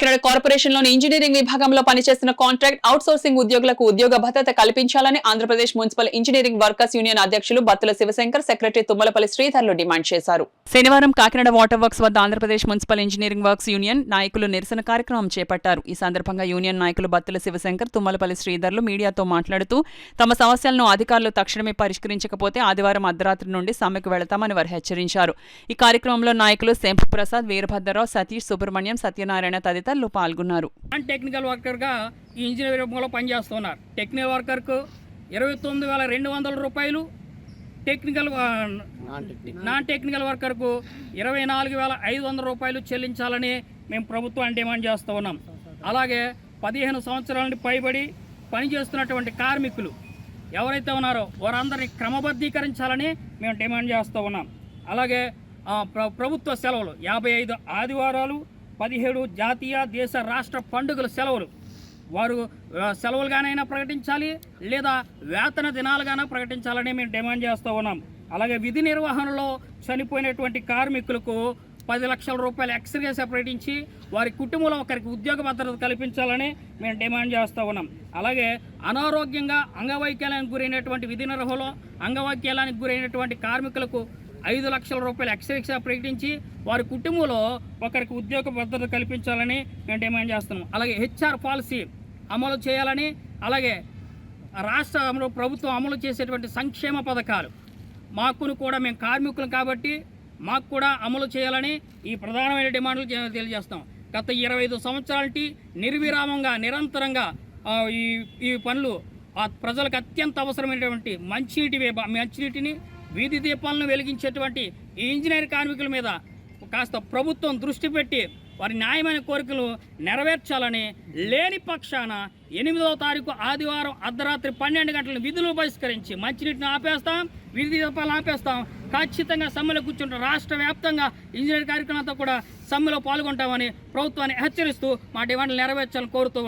కాకినాడ కార్పొరేషన్లోని ఇంజనీరింగ్ విభాగంలో పనిచేస్తున్న కాంట్రాక్ట్ అవుట్సోర్సింగ్ ఉద్యోగులకు ఉద్యోగ భద్రత కల్పించాలని Andhra Pradesh municipal engineering workers union అధ్యక్షులు బత్తుల శివశంకర్, సెక్రటరీ తుమ్మలపల్లి శ్రీధర్లు డిమాండ్ చేశారు. శనివారం కాకినాడ వాటర్ వర్క్స్ వద్ద Andhra Pradesh municipal engineering works union నాయకులు నిరసన కార్యక్రమం చేపట్టారు. ఈ సందర్భంగా యూనియన్ నాయకులు బత్తుల శివశంకర్, తుమ్మలపల్లి శ్రీధర్లు మీడియాతో మాట్లాడుతూ తమ సమస్యలను అధికారులు తక్షణమే పరిష్కరించకపోతే ఆదివారం అర్ధరాత్రి నుండి సమ్మెకు వెళతామని వారు హెచ్చరించారు. ఈ కార్యక్రమంలో నాయకులు శంపు ప్రసాద్, వీరభద్రరావు, సతీష్, సుబ్రహ్మణ్యం, సత్యనారాయణ తదితరులు పాల్గొన్నారు. టెక్నికల్ వర్కర్గా ఈ ఇంజనీరింగ్ విభాగంలో పనిచేస్తున్నారు. టెక్నికల్ వర్కర్కు 29,200 రూపాయలు, నాన్ టెక్నికల్ వర్కర్కు 24,500 రూపాయలు చెల్లించాలని మేము ప్రభుత్వాన్ని డిమాండ్ చేస్తూ ఉన్నాం. అలాగే 15 సంవత్సరాల నుండి పైబడి పనిచేస్తున్నటువంటి కార్మికులు ఎవరైతే ఉన్నారో వారందరినీ క్రమబద్ధీకరించాలని మేము డిమాండ్ చేస్తూ ఉన్నాం. అలాగే ప్రభుత్వ సెలవులు 55 ఆదివారాలు, 17 జాతీయ దేశ రాష్ట్ర పండుగల సెలవులు వారు సెలవులుగానైనా ప్రకటించాలి, లేదా వేతన దినాలుగానే ప్రకటించాలని మేము డిమాండ్ చేస్తూ ఉన్నాం. అలాగే విధి నిర్వహణలో చనిపోయినటువంటి కార్మికులకు 10 లక్షల రూపాయలు ఎక్స్గ్రేషియా ప్రకటించి వారి కుటుంబంలో ఒకరికి ఉద్యోగ భద్రత కల్పించాలని మేము డిమాండ్ చేస్తూ ఉన్నాం. అలాగే అనారోగ్యంగా అంగవైకల్యానికి గురైనటువంటి విధి నిర్వహణలో అంగవైకల్యానికి గురైనటువంటి కార్మికులకు 5 లక్షల రూపాయలు ఎక్స్గ్రేషియా ప్రకటించి వారి కుటుంబంలో ఒకరికి ఉద్యోగ భద్రత కల్పించాలని మేము డిమాండ్ చేస్తున్నాం. అలాగే హెచ్ఆర్ పాలసీ అమలు చేయాలని, అలాగే రాష్ట్ర ప్రభుత్వం అమలు చేసేటువంటి సంక్షేమ పథకాలు మాకును కూడా మేము కార్మికులు కాబట్టి మాకు కూడా అమలు చేయాలని ఈ ప్రధానమైన డిమాండ్లు తెలియజేస్తాం. గత 25 సంవత్సరాలకి నిర్విరామంగా నిరంతరంగా ఈ పనులు ప్రజలకు అత్యంత అవసరమైనటువంటి మంచినీటిని వీధి దీపాలను వెలిగించేటువంటి ఈ ఇంజనీర్ కార్మికుల మీద కాస్త ప్రభుత్వం దృష్టి పెట్టి వారి న్యాయమైన కోరికలు నెరవేర్చాలని, లేని పక్షాన 8వ తారీఖు ఆదివారం అర్ధరాత్రి 12 గంటలను విధులు బహిష్కరించి మంచినీటిని ఆపేస్తాం, వీధి దీపాలను ఆపేస్తాం. ఖచ్చితంగా సమ్మెలో కూర్చుంటే రాష్ట్ర వ్యాప్తంగా ఇంజనీర్ కార్యక్రమాలతో కూడా సమ్మెలో పాల్గొంటామని ప్రభుత్వాన్ని హెచ్చరిస్తూ మా డిమాండ్లు నెరవేర్చాలని కోరుతూ